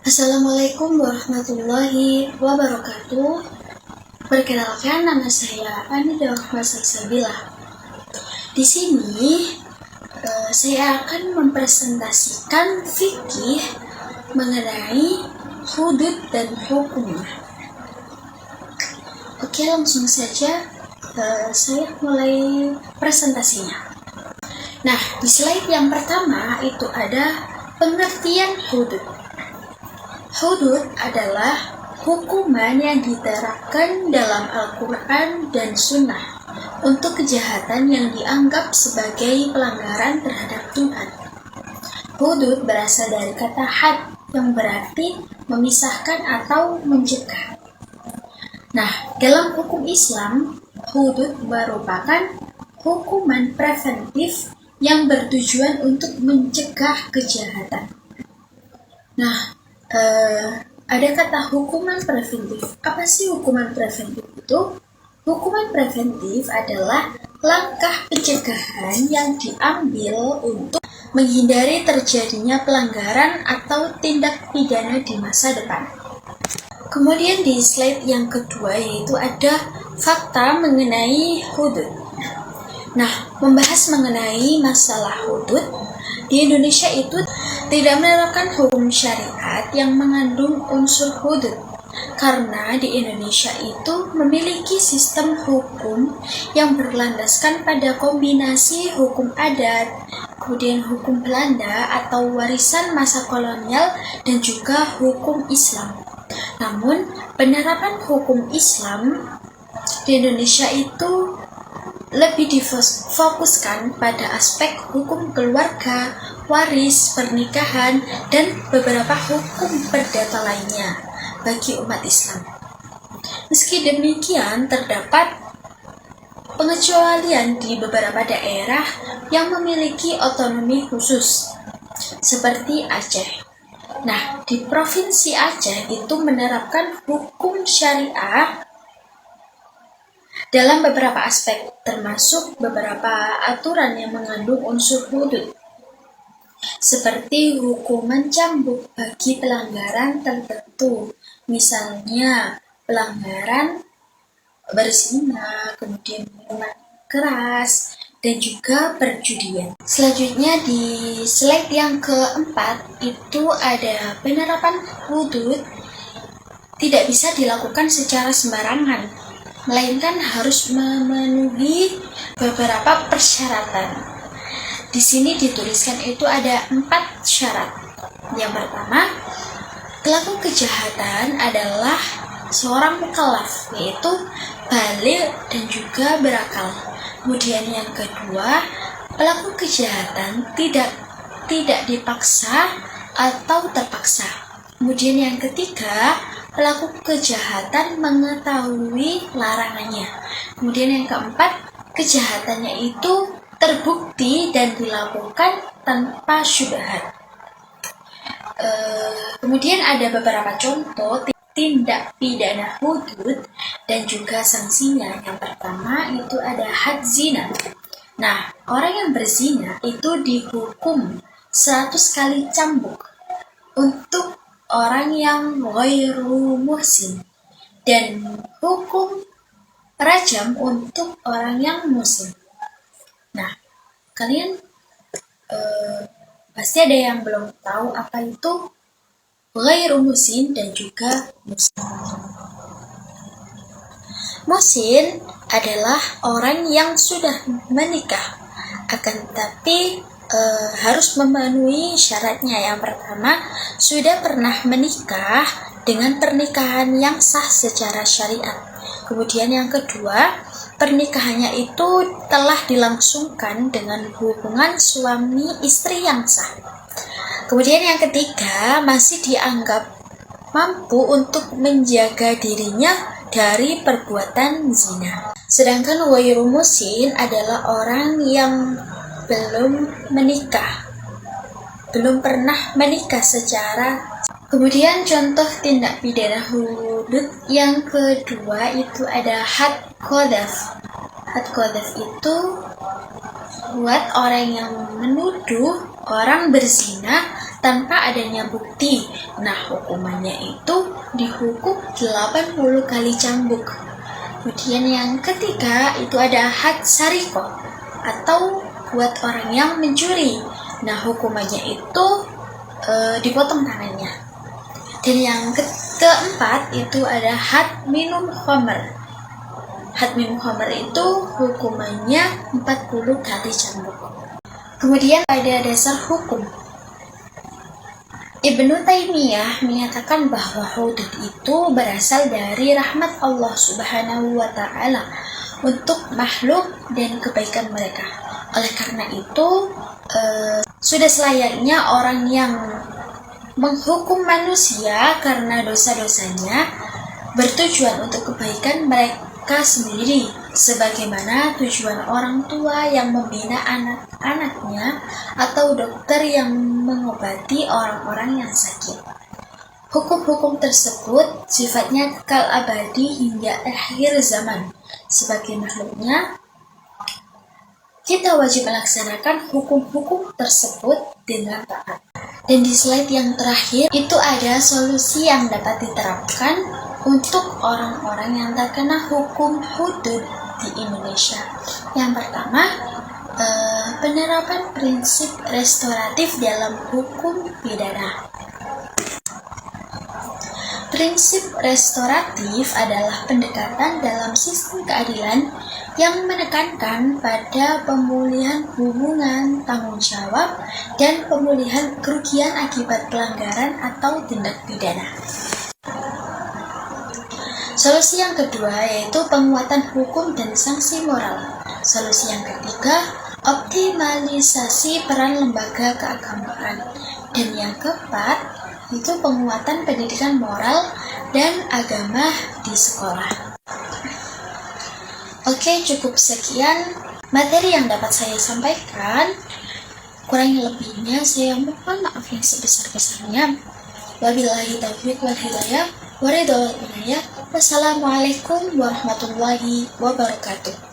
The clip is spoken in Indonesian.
Assalamualaikum warahmatullahi wabarakatuh. Perkenalkan, nama saya Anida Rahma Salsabila. Di sini saya akan mempresentasikan fikih mengenai hudud dan hukumnya. Oke, langsung saja saya mulai presentasinya. Nah, di slide yang pertama itu ada pengertian hudud. Hudud adalah hukuman yang diterapkan dalam Al-Quran dan Sunnah untuk kejahatan yang dianggap sebagai pelanggaran terhadap Tuhan. Hudud berasal dari kata had yang berarti memisahkan atau mencegah. Nah, dalam hukum Islam, hudud merupakan hukuman preventif yang bertujuan untuk mencegah kejahatan. Nah, ada kata hukuman preventif. Apa sih hukuman preventif itu? Hukuman preventif adalah langkah pencegahan yang diambil untuk menghindari terjadinya pelanggaran atau tindak pidana di masa depan. Kemudian di slide yang kedua yaitu ada fakta mengenai hudud. Nah, membahas mengenai masalah hudud, di Indonesia itu tidak menerapkan hukum syariat yang mengandung unsur hudud, karena di Indonesia itu memiliki sistem hukum yang berlandaskan pada kombinasi hukum adat, kemudian hukum Belanda atau warisan masa kolonial, dan juga hukum Islam. Namun, penerapan hukum Islam di Indonesia itu lebih difokuskan pada aspek hukum keluarga, waris, pernikahan, dan beberapa hukum perdata lainnya bagi umat Islam. Meski demikian, terdapat pengecualian di beberapa daerah yang memiliki otonomi khusus, seperti Aceh. Nah, di Provinsi Aceh itu menerapkan hukum syariah dalam beberapa aspek, termasuk beberapa aturan yang mengandung unsur hudud, seperti hukuman cambuk bagi pelanggaran tertentu, misalnya pelanggaran berzina, kemudian minuman keras, dan juga perjudian. Selanjutnya di slide yang keempat itu ada penerapan hudud tidak bisa dilakukan secara sembarangan, melainkan harus memenuhi beberapa persyaratan. Di sini dituliskan itu ada 4 syarat. Yang pertama, pelaku kejahatan adalah seorang mukallaf, yaitu baligh dan juga berakal. Kemudian yang kedua, pelaku kejahatan tidak dipaksa atau terpaksa. Kemudian yang ketiga, pelaku kejahatan mengetahui larangannya. Kemudian yang keempat, kejahatannya itu terbukti dan dilakukan tanpa syubhat. Kemudian ada beberapa contoh tindak pidana hudud dan juga sanksinya. Yang pertama itu ada had zina. Nah, orang yang berzina itu dihukum 100 kali cambuk untuk orang yang ghairu muhsin, dan hukum rajam untuk orang yang muhsin. Nah, kalian pasti ada yang belum tahu apa itu ghairu muhsin dan juga muhsin. Muhsin adalah orang yang sudah menikah, akan tetapi harus memenuhi syaratnya. Yang pertama, sudah pernah menikah dengan pernikahan yang sah secara syariat. Kemudian yang kedua, pernikahannya itu telah dilangsungkan dengan hubungan suami istri yang sah. Kemudian yang ketiga, masih dianggap mampu untuk menjaga dirinya dari perbuatan zina. Sedangkan ghairu muhsin adalah orang yang belum menikah, belum pernah menikah secara. Kemudian contoh tindak pidana hudud yang kedua itu ada had qadhaf. Had qadhaf itu buat orang yang menuduh orang berzina tanpa adanya bukti. Nah, hukumannya itu dihukum 80 kali cambuk. Kemudian yang ketiga itu ada had sariko atau buat orang yang mencuri. Nah, hukumannya itu dipotong tangannya. Dan yang keempat itu ada had minum khamr. Had minum khamr itu hukumannya 40 kali cambuk. Kemudian pada dasar hukum, Ibnu Taimiyah menyatakan bahwa hudud itu berasal dari rahmat Allah Subhanahu wa Ta'ala untuk makhluk dan kebaikan mereka. Oleh karena itu, sudah selayaknya orang yang menghukum manusia karena dosa-dosanya bertujuan untuk kebaikan mereka sendiri, sebagaimana tujuan orang tua yang membina anak-anaknya atau dokter yang mengobati orang-orang yang sakit. Hukum-hukum tersebut sifatnya kekal abadi hingga akhir zaman. Sebagai makhluknya, kita wajib melaksanakan hukum-hukum tersebut dengan taat. Dan di slide yang terakhir itu ada solusi yang dapat diterapkan untuk orang-orang yang terkena hukum hudud di Indonesia. Yang pertama, penerapan prinsip restoratif dalam hukum pidana. Prinsip restoratif adalah pendekatan dalam sistem keadilan yang menekankan pada pemulihan hubungan tanggung jawab dan pemulihan kerugian akibat pelanggaran atau tindak pidana. Solusi yang kedua yaitu penguatan hukum dan sanksi moral. Solusi yang ketiga, optimalisasi peran lembaga keagamaan. Dan yang keempat, itu penguatan pendidikan moral dan agama di sekolah. Oke, cukup sekian materi yang dapat saya sampaikan. Kurang lebihnya saya mohon maaf yang sebesar-besarnya. Wabillahi taufiq wal hidayah. Wassalamualaikum warahmatullahi wabarakatuh.